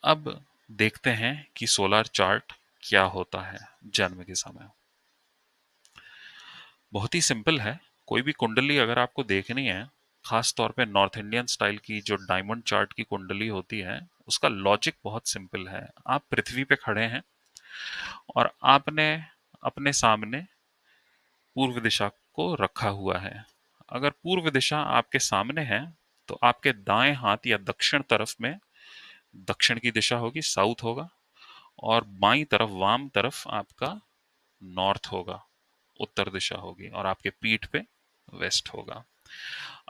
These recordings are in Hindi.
अब देखते हैं कि सोलर चार्ट क्या होता है जन्म के समय। बहुत ही सिंपल है। कोई भी कुंडली अगर आपको देखनी है, खास तौर पे नॉर्थ इंडियन स्टाइल की जो डायमंड चार्ट की कुंडली होती है, उसका लॉजिक बहुत सिंपल है। आप पृथ्वी पे खड़े हैं और आपने अपने सामने पूर्व दिशा को रखा हुआ है। अगर पूर्व दिशा आपके सामने है तो आपके दाएं हाथ या दक्षिण तरफ में दक्षिण की दिशा होगी, साउथ होगा, और बाईं तरफ वाम तरफ आपका नॉर्थ होगा, उत्तर दिशा होगी, और आपके पीठ पे वेस्ट होगा।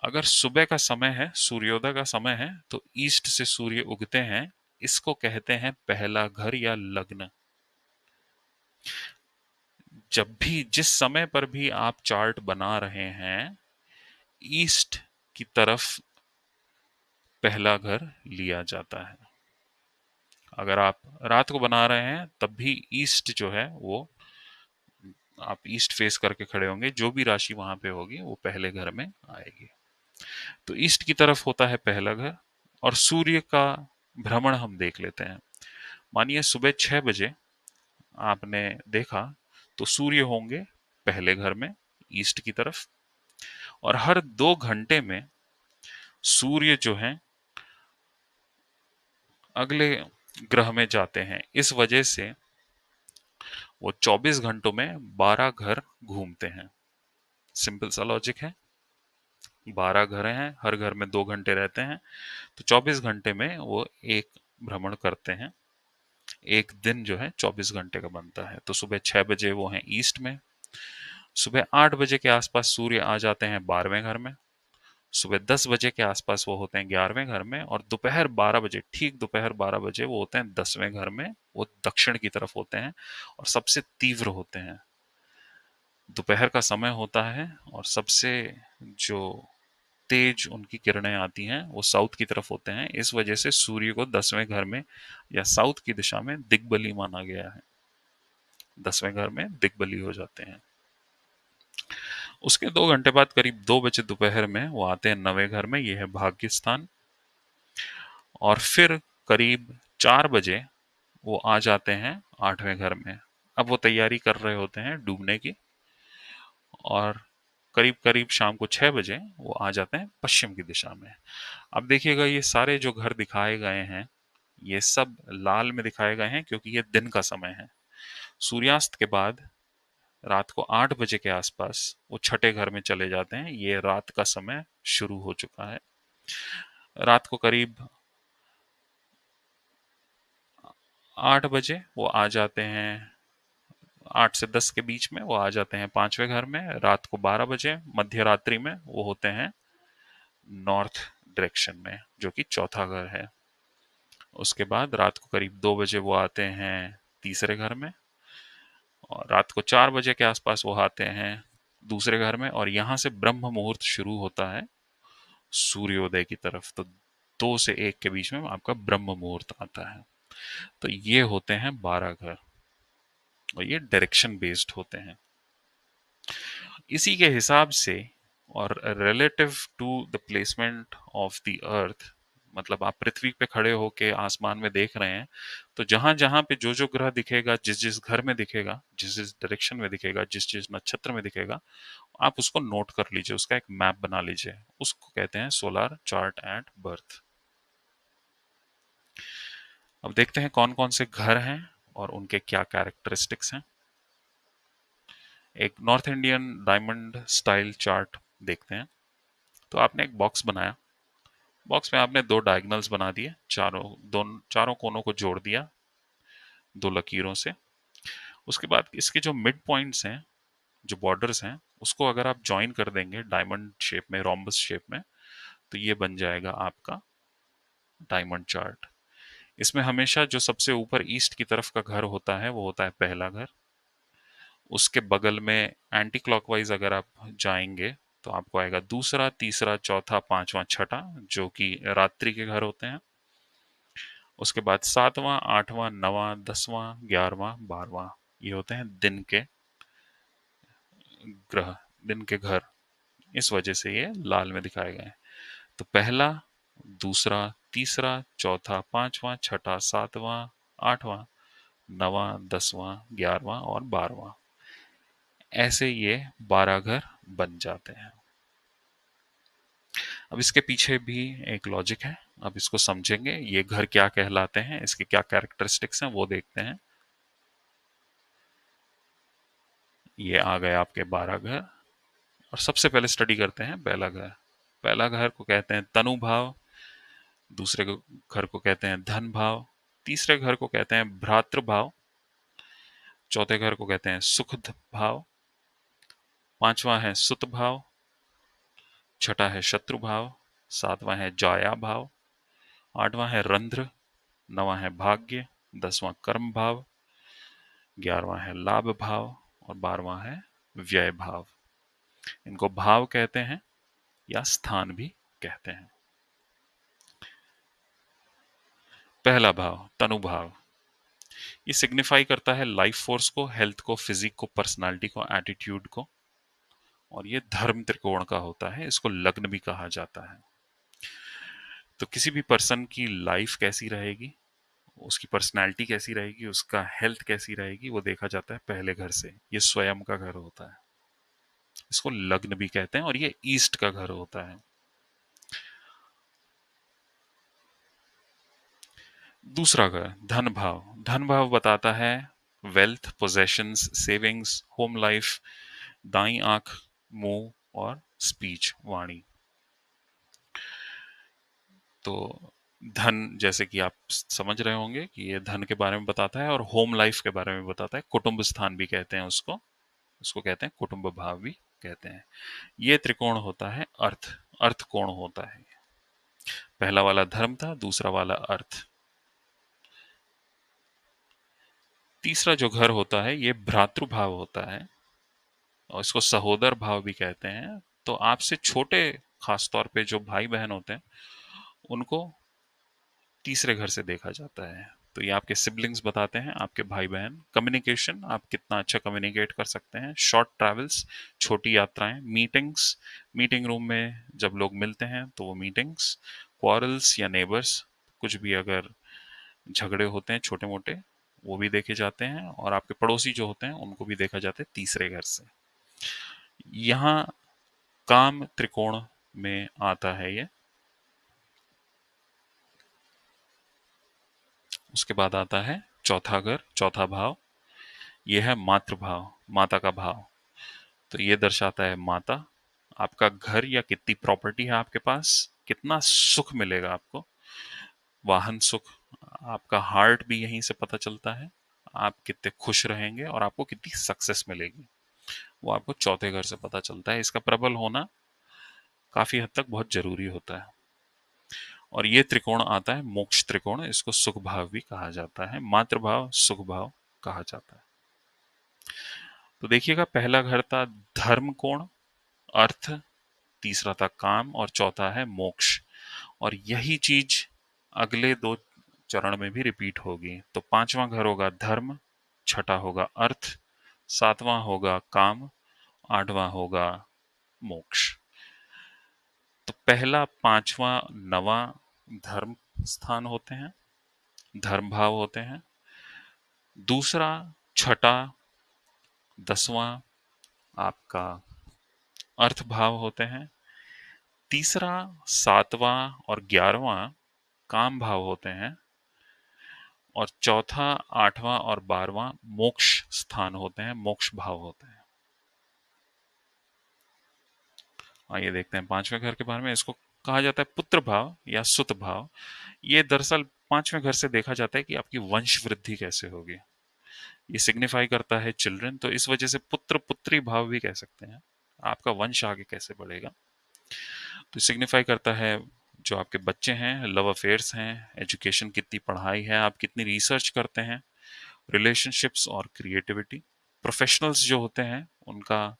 अगर सुबह का समय है, सूर्योदय का समय है, तो ईस्ट से सूर्य उगते हैं। इसको कहते हैं पहला घर या लग्न। जब भी जिस समय पर भी आप चार्ट बना रहे हैं, ईस्ट की तरफ पहला घर लिया जाता है। अगर आप रात को बना रहे हैं तब भी ईस्ट जो है वो आप ईस्ट फेस करके खड़े होंगे, जो भी राशि वहां पे होगी वो पहले घर में आएगी। तो ईस्ट की तरफ होता है पहला घर। और सूर्य का भ्रमण हम देख लेते हैं। मानिए सुबह 6 बजे आपने देखा, तो सूर्य होंगे पहले घर में ईस्ट की तरफ, और हर 2 घंटे में सूर्य जो है अगले ग्रह में जाते हैं। इस वजह से वो 24 घंटों में 12 घर घूमते हैं। सिंपल सा लॉजिक है। 12 घर हैं, हर घर में 2 घंटे रहते हैं, तो 24 घंटे में वो एक भ्रमण करते हैं। एक दिन जो है 24 घंटे का बनता है। तो सुबह 6 बजे वो हैं ईस्ट में। सुबह 8 बजे के आसपास सूर्य आ जाते हैं 12वें घर में। सुबह 10 बजे के आसपास वो होते हैं 11वें घर में। और दोपहर 12 बजे, ठीक दोपहर 12 बजे वो होते हैं 10वें घर में। वो दक्षिण की तरफ होते हैं और सबसे तीव्र होते हैं। दोपहर का समय होता है और सबसे जो तेज उनकी किरणें आती हैं वो साउथ की तरफ होते हैं। इस वजह से सूर्य को 10वें घर में या साउथ की दिशा में दिग्बली माना गया है। 10वें घर में दिग्बली हो जाते हैं। उसके 2 घंटे बाद करीब 2 बजे दोपहर में वो आते हैं 9वें घर में, ये है भाग्य स्थान। और फिर करीब 4 बजे वो आ जाते हैं 8वें घर में। अब वो तैयारी कर रहे होते हैं डूबने की। और करीब करीब शाम को 6 बजे वो आ जाते हैं पश्चिम की दिशा में। अब देखिएगा, ये सारे जो घर दिखाए गए हैं ये सब लाल में दिखाए गए हैं क्योंकि ये दिन का समय है। सूर्यास्त के बाद रात को 8 बजे के आसपास वो छठे घर में चले जाते हैं। ये रात का समय शुरू हो चुका है। रात को करीब 8 बजे वो आ जाते हैं, 8 से 10 के बीच में वो आ जाते हैं 5वें घर में। रात को 12 बजे मध्य रात्रि में वो होते हैं नॉर्थ डायरेक्शन में, जो कि चौथा घर है। उसके बाद रात को करीब 2 बजे वो आते हैं तीसरे घर में। और रात को 4 बजे के आसपास वो आते हैं दूसरे घर में। और यहाँ से ब्रह्म मुहूर्त शुरू होता है सूर्योदय की तरफ। तो 2 से 1 के बीच में आपका ब्रह्म मुहूर्त आता है। तो ये होते हैं 12 घर और ये डायरेक्शन बेस्ड होते हैं। इसी के हिसाब से और relative to the placement of the earth, मतलब आप पृथ्वी पे खड़े होके आसमान में देख रहे हैं, तो जहां जहां पे जो जो ग्रह दिखेगा, जिस जिस घर में दिखेगा, जिस जिस डायरेक्शन में दिखेगा, जिस जिस नक्षत्र में दिखेगा, आप उसको नोट कर लीजिए, उसका एक मैप बना लीजिए। उसको कहते हैं सोलर चार्ट एट बर्थ। अब देखते हैं कौन कौन से घर हैं और उनके क्या कैरेक्टरिस्टिक्स हैं। एक north Indian diamond style chart देखते हैं। तो आपने एक बॉक्स बनाया। बॉक्स में आपने 2 डायगोनल्स बना दिए, चारों कोनों को जोड़ दिया 2 लकीरों से। उसके बाद इसके जो मिड पॉइंट्स हैं, जो बॉर्डर्स हैं, उसको अगर आप ज्वाइन कर देंगे डायमंड शेप में, रोम्बस शेप में, तो ये बन जाएगा आपका डायमंड चार्ट। इसमें हमेशा जो सबसे ऊपर ईस्ट की तरफ का घर होता है वो होता है पहला घर। उसके बगल में एंटी क्लॉकवाइज अगर आप जाएंगे तो आपको आएगा दूसरा, तीसरा, चौथा, पांचवा, छठा, जो कि रात्रि के घर होते हैं। उसके बाद 7वां, 8वां, 9वां, 10वां, 11वां, 12वां, ये होते हैं दिन के ग्रह, दिन के घर। इस वजह से ये लाल में दिखाए गए हैं। तो पहला, दूसरा, तीसरा, चौथा, पांचवा, छठा, सातवां, आठवां, नवां, 10वां, 11वां और 12वां। ऐसे ये 12 घर बन जाते हैं। अब इसके पीछे भी एक लॉजिक है, अब इसको समझेंगे। ये घर क्या कहलाते हैं, इसके क्या कैरेक्टरिस्टिक्स हैं वो देखते हैं। ये आ गए आपके 12 घर, और सबसे पहले स्टडी करते हैं पहला घर। पहला घर को कहते हैं तनु भाव, दूसरे घर को कहते हैं धन भाव, तीसरे घर को कहते हैं भ्रातृ भाव, चौथे घर को कहते हैं सुख भाव, पांचवा है सुत भाव, छठा है शत्रु भाव, सातवां है जाया भाव, आठवां है रंध्र, नवां है भाग्य, 10वां कर्म भाव, 11वां है लाभ भाव और 12वां है व्यय भाव। इनको भाव कहते हैं या स्थान भी कहते हैं। पहला भाव तनु भाव, ये सिग्निफाई करता है लाइफ फोर्स को, हेल्थ को, फिजिक को, पर्सनालिटी को, एटीट्यूड को, और ये धर्म त्रिकोण का होता है। इसको लग्न भी कहा जाता है। तो किसी भी पर्सन की लाइफ कैसी रहेगी, उसकी पर्सनालिटी कैसी रहेगी, उसका हेल्थ कैसी रहेगी, वो देखा जाता है पहले घर से। ये स्वयं का घर होता है, इसको लग्न भी कहते हैं, और ये ईस्ट का घर होता है। दूसरा घर धन भाव, धन भाव बताता है wealth, possessions, savings, home life, दाई आंख, मुंह और स्पीच, वाणी। तो धन, जैसे कि आप समझ रहे होंगे कि ये धन के बारे में बताता है, और होम लाइफ के बारे में बताता है। कुटुंब स्थान भी कहते हैं उसको, उसको कहते हैं कुटुंब भाव भी कहते हैं। ये त्रिकोण होता है अर्थ, अर्थ कोण होता है। पहला वाला धर्म था, दूसरा वाला अर्थ। तीसरा जो घर होता है ये भ्रातृभाव होता है, और इसको सहोदर भाव भी कहते हैं। तो आपसे छोटे, खास तौर पे जो भाई बहन होते हैं, उनको तीसरे घर से देखा जाता है। तो ये आपके सिबलिंग्स बताते हैं, आपके भाई बहन। कम्युनिकेशन, आप कितना अच्छा कम्युनिकेट कर सकते हैं। शॉर्ट ट्रैवल्स, छोटी यात्राएं। मीटिंग्स, मीटिंग रूम में जब लोग मिलते हैं तो वो मीटिंग्स। क्वारल्स या नेबर्स, कुछ भी अगर झगड़े होते हैं छोटे मोटे, वो भी देखे जाते हैं। और आपके पड़ोसी जो होते हैं उनको भी देखा जाता है तीसरे घर से। यहाँ काम त्रिकोण में आता है ये। उसके बाद आता है चौथा घर, चौथा भाव। यह है मातृभाव, माता का भाव। तो ये दर्शाता है माता, आपका घर या कितनी प्रॉपर्टी है आपके पास, कितना सुख मिलेगा आपको, वाहन सुख। आपका हार्ट भी यहीं से पता चलता है, आप कितने खुश रहेंगे और आपको कितनी सक्सेस मिलेगी, वो आपको चौथे घर से पता चलता है। इसका प्रबल होना काफी हद तक बहुत जरूरी होता है। और ये त्रिकोण आता है मोक्ष त्रिकोण, इसको सुख भाव भी कहा जाता है, मातृभाव, सुख भाव कहा जाता है। तो देखिएगा, पहला घर था धर्म कोण, अर्थ, तीसरा था काम, और चौथा है मोक्ष। और यही चीज अगले दो चरण में भी रिपीट होगी। तो पांचवां घर होगा धर्म, छठा होगा अर्थ, सातवां होगा काम, आठवां होगा मोक्ष। तो पहला, पांचवा, नवा धर्म स्थान होते हैं, धर्म भाव होते हैं। दूसरा, छठा, 10वां आपका अर्थ भाव होते हैं। तीसरा, 7वां और 11वां काम भाव होते हैं। और चौथा, 8वां और 12वां मोक्ष स्थान होते हैं, मोक्ष भाव होते हैं। आइए देखते हैं पांचवें घर के बारे में। इसको कहा जाता है पुत्र भाव या सुत भाव। ये दरअसल पांचवें घर से देखा जाता है कि आपकी वंश वृद्धि कैसे होगी। ये सिग्निफाई करता है चिल्ड्रन, तो इस वजह से पुत्र पुत्री भाव भी कह सकते हैं, आपका वंश आगे कैसे बढ़ेगा। तो सिग्निफाई करता है जो आपके बच्चे हैं, लव अफेयर्स हैं, एजुकेशन, कितनी पढ़ाई है, आप कितनी रिसर्च करते हैं, रिलेशनशिप्स और क्रिएटिविटी। प्रोफेशनल्स जो होते हैं उनका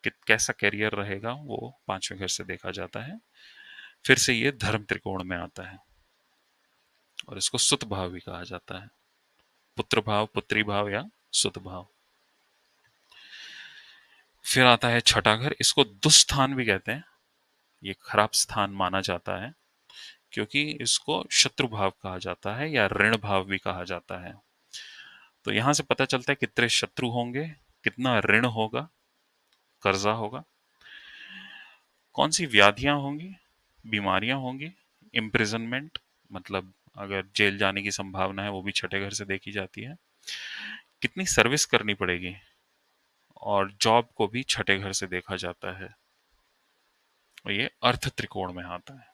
कैसा करियर रहेगा, वो पांचवें घर से देखा जाता है। फिर से ये धर्म त्रिकोण में आता है, और इसको सुत भाव भी कहा जाता है, पुत्र भाव, पुत्री भाव या सुत भाव। फिर आता है छठा घर, इसको दुस्थान भी कहते हैं, ये खराब स्थान माना जाता है। क्योंकि इसको शत्रु भाव कहा जाता है या ऋण भाव भी कहा जाता है। तो यहां से पता चलता है कितने शत्रु होंगे, कितना ऋण होगा, कर्जा होगा, कौन सी व्याधियां होंगी, बीमारियां होंगी, इम्प्रिजनमेंट मतलब अगर जेल जाने की संभावना है वो भी छठे घर से देखी जाती है, कितनी सर्विस करनी पड़ेगी, और जॉब को भी छठे घर से देखा जाता है। और ये अर्थ त्रिकोण में आता है।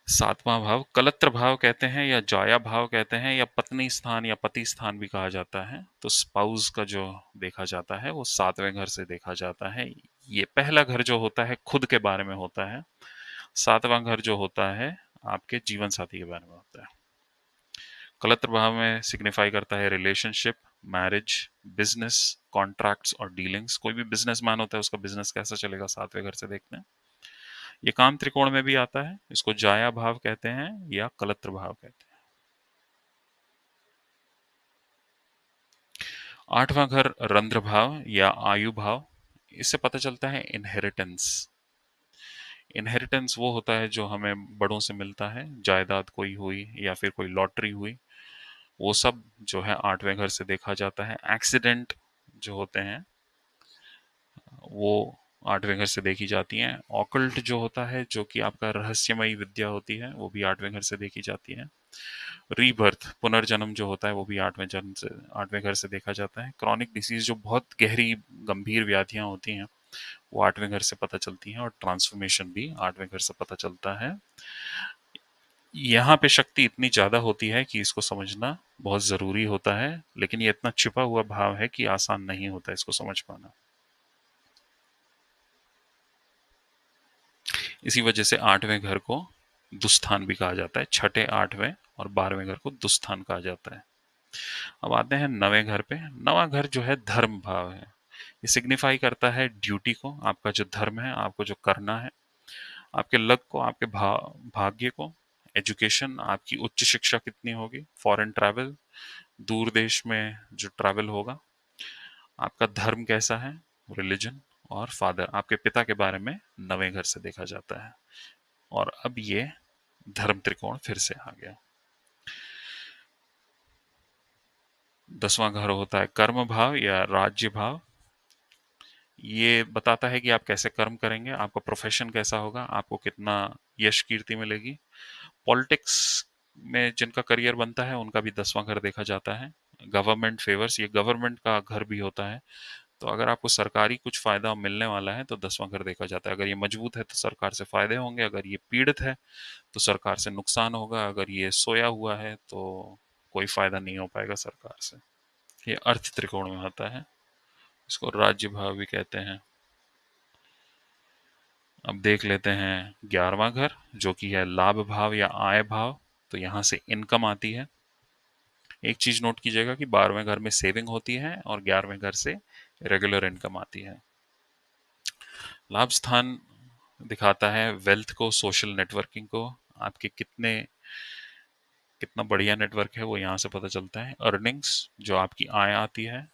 सातवां भाव कलत्र भाव कहते हैं या जाया भाव कहते हैं या पत्नी स्थान या पति स्थान भी कहा जाता है। तो स्पाउस का जो देखा जाता है वो सातवें घर से देखा जाता है। ये पहला घर जो होता है खुद के बारे में होता है, सातवां घर जो होता है आपके जीवन साथी के बारे में होता है। कलत्र भाव में सिग्निफाई करता है रिलेशनशिप, मैरिज, बिजनेस, कॉन्ट्रैक्ट्स और डीलिंग्स। कोई भी बिजनेसमैन होता है उसका बिजनेस कैसा चलेगा सातवें घर से देखते हैं। ये काम त्रिकोण में भी आता है, इसको जाया भाव कहते हैं या कलत्र भाव कहते हैं। आठवां घर रंध्र भाव या आयु भाव। इससे पता चलता है इनहेरिटेंस। इनहेरिटेंस वो होता है जो हमें बड़ों से मिलता है, जायदाद कोई हुई या फिर कोई लॉटरी हुई, वो सब जो है आठवें घर से देखा जाता है। एक्सीडेंट जो होते हैं वो आठवें घर से देखी जाती हैं। ऑकल्ट जो होता है, जो कि आपका रहस्यमयी विद्या होती है, वो भी आठवें घर से देखी जाती है। रीबर्थ पुनर्जन्म जो होता है वो भी आठवें घर से देखा जाता है। क्रॉनिक डिसीज जो बहुत गहरी गंभीर व्याधियां होती हैं वो आठवें घर से पता चलती हैं, और ट्रांसफॉर्मेशन भी आठवें घर से पता चलता है। यहाँ पे शक्ति इतनी ज्यादा होती है कि इसको समझना बहुत जरूरी होता है, लेकिन ये इतना छिपा हुआ भाव है कि आसान नहीं होता इसको समझ पाना। इसी वजह से आठवें घर को दुस्थान भी कहा जाता है। छठे, आठवें और 12वें घर को दुस्थान कहा जाता है। अब आते हैं नवें घर पे। नवा घर जो है धर्म भाव है। ये सिग्निफाई करता है ड्यूटी को, आपका जो धर्म है, आपको जो करना है, आपके लक को, आपके भाग्य को, एजुकेशन, आपकी उच्च शिक्षा कितनी होगी, फॉरेन ट्रैवल, दूर देश में जो ट्रैवल होगा, आपका धर्म कैसा है, रिलीजन, और फादर, आपके पिता के बारे में नवें घर से देखा जाता है। और अब ये धर्म त्रिकोण फिर से आ गया। 10वां घर होता है कर्म भाव या राज्य भाव। ये बताता है कि आप कैसे कर्म करेंगे, आपका प्रोफेशन कैसा होगा, आपको कितना यश कीर्ति मिलेगी। पॉलिटिक्स में जिनका करियर बनता है उनका भी 10वां घर देखा जाता है। गवर्नमेंट फेवर्स, ये गवर्नमेंट का घर भी होता है। तो अगर आपको सरकारी कुछ फायदा मिलने वाला है तो 10वां घर देखा जाता है। अगर ये मजबूत है तो सरकार से फायदे होंगे, अगर ये पीड़ित है तो सरकार से नुकसान होगा, अगर ये सोया हुआ है तो कोई फायदा नहीं हो पाएगा सरकार से। ये अर्थ त्रिकोण में आता है, इसको राज्य भाव भी कहते हैं। अब देख लेते हैं 11वां घर, जो कि है लाभ भाव या आय भाव। तो यहाँ से इनकम आती है। एक चीज नोट कीजिएगा कि 12वें घर में सेविंग होती है और 11वें घर से रेगुलर इनकम आती है। लाभ स्थान दिखाता है वेल्थ को, सोशल नेटवर्किंग को, आपके कितना बढ़िया नेटवर्क है वो यहाँ से पता चलता है। अर्निंग्स, जो आपकी आय आती है।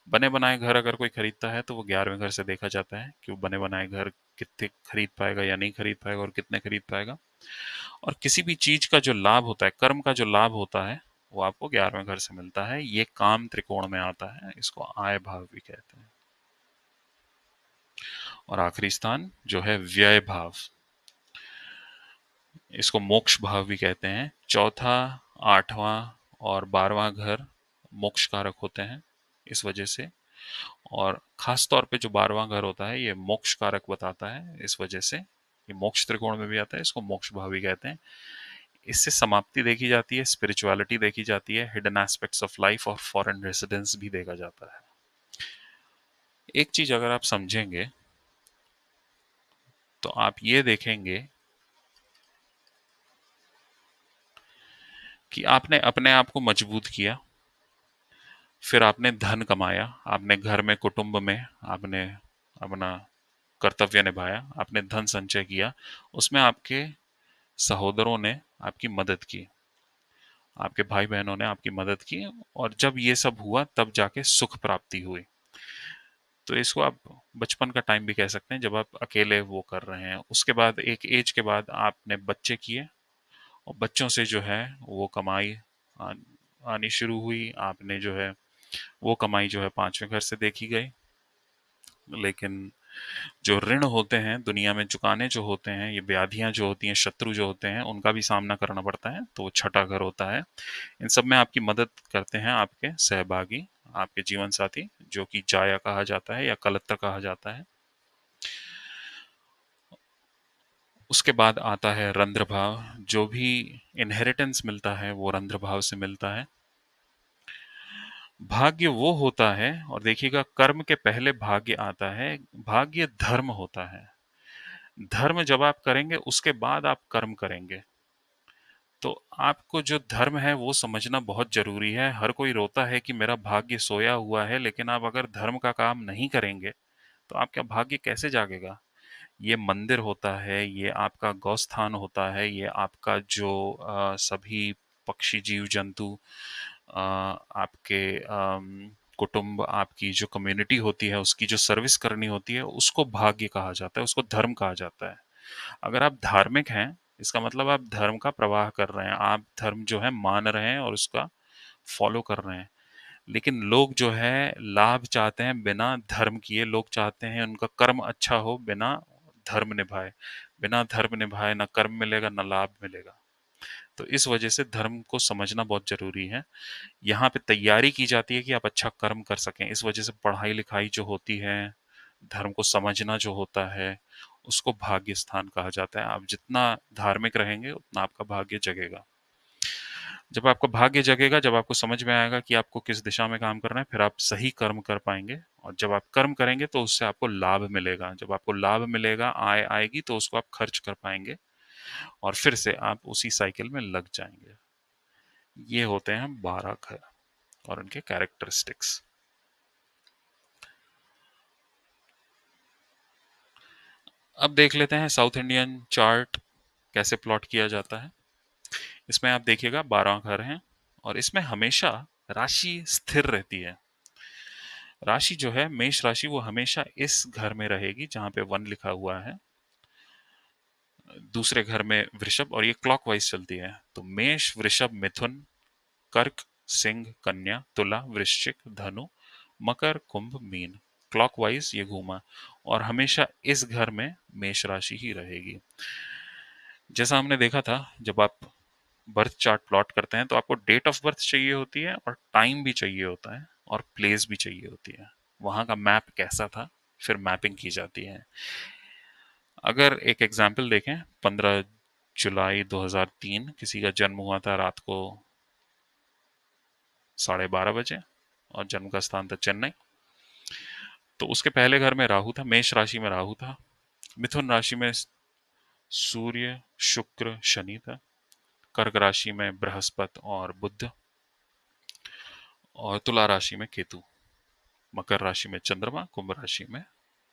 बने बनाए घर अगर कोई खरीदता है तो वो 11वें घर से देखा जाता है कि वो बने बनाए घर कितने खरीद पाएगा या नहीं खरीद पाएगा और कितने खरीद पाएगा। और किसी भी चीज का जो लाभ होता है, कर्म का जो लाभ होता है, वो आपको 11वें घर से मिलता है। ये काम त्रिकोण में आता है, इसको आय भाव भी कहते हैं। और आखिरी स्थान जो है व्यय भाव, इसको मोक्ष भाव भी कहते हैं। चौथा, आठवां और 12वां घर मोक्ष कारक होते हैं इस वजह से। और खास तौर पे जो 12वां घर होता है ये मोक्ष कारक बताता है, इस वजह से ये मोक्ष त्रिकोण में भी आता है, इसको मोक्ष भाव भी कहते हैं। इससे समाप्ति देखी जाती है, स्पिरिचुअलिटी देखी जाती है, हिडन एस्पेक्ट्स ऑफ लाइफ और फॉरेन रेसिडेंस भी देखा जाता है। एक चीज अगर आप समझेंगे तो आप ये देखेंगे कि आपने अपने आप को मजबूत किया, फिर आपने धन कमाया, आपने घर में, कुटुंब में आपने अपना कर्तव्य निभाया, आपने धन संचय किया, उसमें आपके सहोदरों ने आपकी मदद की, आपके भाई बहनों ने आपकी मदद की, और जब ये सब हुआ तब जाके सुख प्राप्ति हुई। तो इसको आप बचपन का टाइम भी कह सकते हैं, जब आप अकेले वो कर रहे हैं। उसके बाद एक एज के बाद आपने बच्चे किए, और बच्चों से जो है वो कमाई आनी शुरू हुई। आपने जो है वो कमाई जो है पांचवें घर से देखी गई। लेकिन जो ऋण होते हैं दुनिया में, चुकाने जो होते हैं, ये व्याधियां जो होती हैं, शत्रु जो होते हैं, उनका भी सामना करना पड़ता है, तो वो छठा घर होता है। इन सब में आपकी मदद करते हैं आपके सहभागी, आपके जीवन साथी, जो कि जाया कहा जाता है या कलत्र कहा जाता है। उसके बाद आता है रंध्र भाव। जो भी इनहेरिटेंस मिलता है वो रंध्र भाव से मिलता है। भाग्य वो होता है, और देखिएगा कर्म के पहले भाग्य आता है। भाग्य धर्म होता है। धर्म जब आप करेंगे उसके बाद आप कर्म करेंगे। तो आपको जो धर्म है वो समझना बहुत जरूरी है। हर कोई रोता है कि मेरा भाग्य सोया हुआ है, लेकिन आप अगर धर्म का काम नहीं करेंगे तो आपका भाग्य कैसे जागेगा। ये मंदिर होता है, ये आपका गौस्थान होता है, ये आपका जो सभी पक्षी जीव जंतु, आपके कुटुंब, आपकी जो कम्युनिटी होती है, उसकी जो सर्विस करनी होती है, उसको भाग्य कहा जाता है, उसको धर्म कहा जाता है। अगर आप धार्मिक हैं, इसका मतलब आप धर्म का प्रवाह कर रहे हैं, आप धर्म जो है मान रहे हैं और उसका फॉलो कर रहे हैं। लेकिन लोग जो है लाभ चाहते हैं बिना धर्म किए। लोग चाहते हैं उनका कर्म अच्छा हो बिना धर्म निभाए। बिना धर्म निभाए ना कर्म मिलेगा ना लाभ मिलेगा। तो इस वजह से धर्म को समझना बहुत जरूरी है। यहाँ पे तैयारी की जाती है कि आप अच्छा कर्म कर सकें। इस वजह से पढ़ाई लिखाई जो होती है, धर्म को समझना जो होता है, उसको भाग्य स्थान कहा जाता है। आप जितना धार्मिक रहेंगे उतना आपका भाग्य जगेगा। जब आपका भाग्य जगेगा, जब आपको समझ में आएगा कि आपको किस दिशा में काम करना है, फिर आप सही कर्म कर पाएंगे। और जब आप कर्म करेंगे तो उससे आपको लाभ मिलेगा। जब आपको लाभ मिलेगा, आय आएगी, तो उसको आप खर्च कर पाएंगे और फिर से आप उसी साइकिल में लग जाएंगे। ये होते हैं 12 घर और उनके कैरेक्टरिस्टिक्स। अब देख लेते हैं साउथ इंडियन चार्ट कैसे प्लॉट किया जाता है। इसमें आप देखिएगा 12 घर हैं, और इसमें हमेशा राशि स्थिर रहती है। राशि जो है मेष राशि, वो हमेशा इस घर में रहेगी जहां पे 1 लिखा हुआ है। दूसरे घर में वृषभ, और ये क्लॉकवाइज चलती है। तो मेष, वृषभ, मिथुन, कर्क, सिंह, कन्या, तुला, वृश्चिक, धनु, मकर, कुंभ, मीन। क्लॉकवाइज ये घूमा, और हमेशा इस घर में मेष राशि ही रहेगी। जैसा हमने देखा था, जब आप बर्थ चार्ट प्लॉट करते हैं तो आपको डेट ऑफ बर्थ चाहिए होती है, और टाइम भी चाहिए होता है, और प्लेस भी चाहिए होती है। वहां का मैप कैसा था, फिर मैपिंग की जाती है। अगर एक एग्जाम्पल देखें, 15 जुलाई 2003 किसी का जन्म हुआ था रात को 12:30 बजे, और जन्म का स्थान था चेन्नई। तो उसके पहले घर में राहु था, मेष राशि में राहु था। मिथुन राशि में सूर्य, शुक्र, शनि था। कर्क राशि में बृहस्पति और बुध, और तुला राशि में केतु। मकर राशि में चंद्रमा, कुंभ राशि में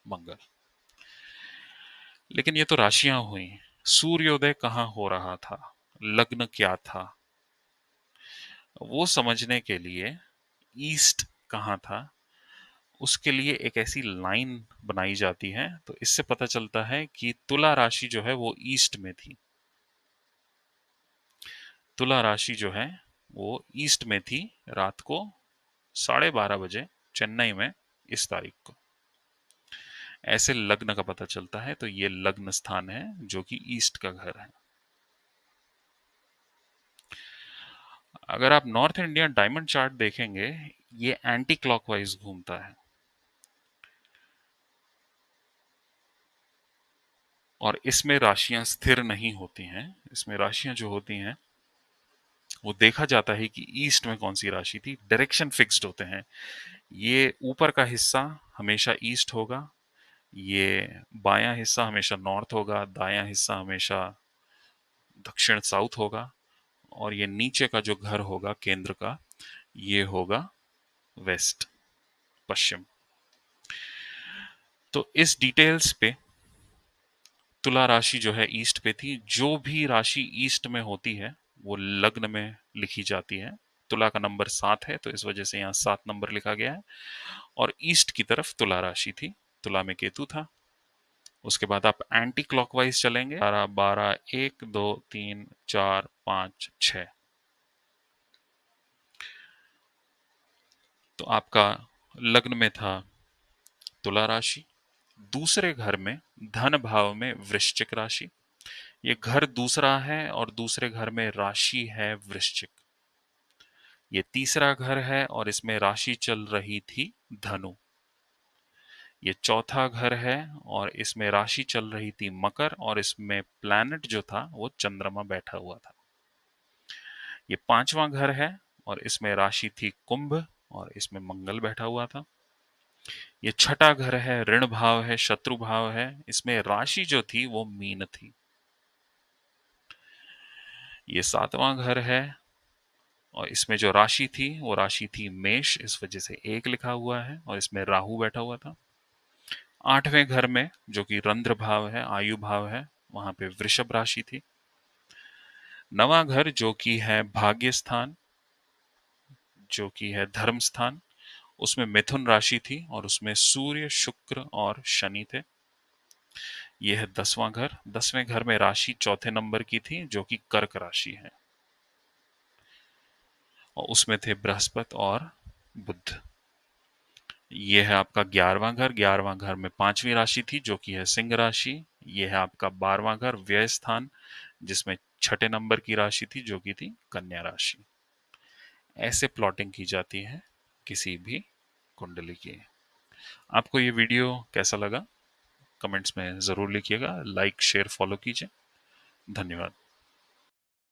मंगल। लेकिन ये तो राशियां हुई। सूर्योदय कहाँ हो रहा था, लग्न क्या था, वो समझने के लिए ईस्ट कहाँ था, उसके लिए एक ऐसी लाइन बनाई जाती है। तो इससे पता चलता है कि तुला राशि जो है वो ईस्ट में थी। तुला राशि जो है वो ईस्ट में थी रात को 12:30 बजे चेन्नई में, इस तारीख को। ऐसे लग्न का पता चलता है। तो ये लग्न स्थान है जो कि ईस्ट का घर है। अगर आप नॉर्थ इंडियन डायमंड चार्ट देखेंगे, ये एंटी क्लॉकवाइज घूमता है, और इसमें राशियां स्थिर नहीं होती हैं। इसमें राशियां जो होती हैं वो देखा जाता है कि ईस्ट में कौन सी राशि थी। डायरेक्शन फिक्स्ड होते हैं। ये ऊपर का हिस्सा हमेशा ईस्ट होगा, ये बायां हिस्सा हमेशा नॉर्थ होगा, दायां हिस्सा हमेशा दक्षिण साउथ होगा, और ये नीचे का जो घर होगा केंद्र का, ये होगा वेस्ट, पश्चिम। तो इस डिटेल्स पे तुला राशि जो है ईस्ट पे थी। जो भी राशि ईस्ट में होती है वो लग्न में लिखी जाती है। तुला का नंबर 7 है, तो इस वजह से यहाँ 7 नंबर लिखा गया है। और ईस्ट की तरफ तुला राशि थी, तुला में केतु था। उसके बाद आप एंटी क्लॉकवाइज चलेंगे, 12 12 1 2 3 4 5 6। तो आपका लग्न में था तुला राशि, दूसरे घर में धन भाव में वृश्चिक राशि। ये घर दूसरा है और दूसरे घर में राशि है वृश्चिक। ये तीसरा घर है और इसमें राशि चल रही थी धनु। ये चौथा घर है और इसमें राशि चल रही थी मकर, और इसमें प्लैनेट जो था वो चंद्रमा बैठा हुआ था। ये पांचवा घर है और इसमें राशि थी कुंभ, और इसमें मंगल बैठा हुआ था। ये छठा घर है, ऋण भाव है, शत्रु भाव है, इसमें राशि जो थी वो मीन थी। ये सातवां घर है और इसमें जो राशि थी वो राशि थी मेष, इस वजह से 1 लिखा हुआ है, और इसमें राहु बैठा हुआ था। आठवें घर में जो कि रंध्र भाव है, आयु भाव है, वहां पे वृषभ राशि थी। नवां घर जो कि है भाग्य स्थान, जो कि है धर्म स्थान, उसमें मिथुन राशि थी और उसमें सूर्य, शुक्र और शनि थे। यह है 10वां घर। 10वें घर में राशि चौथे नंबर की थी जो कि कर्क राशि है, और उसमें थे बृहस्पति और बुध। यह है आपका 11वां घर। 11वां घर में पांचवी राशि थी जो कि है सिंह राशि। यह है आपका 12वां घर, व्यय स्थान, जिसमें छठे नंबर की राशि थी जो कि थी कन्या राशि। ऐसे प्लॉटिंग की जाती है किसी भी कुंडली की। आपको ये वीडियो कैसा लगा कमेंट्स में ज़रूर लिखिएगा। लाइक शेयर फॉलो कीजिए। धन्यवाद।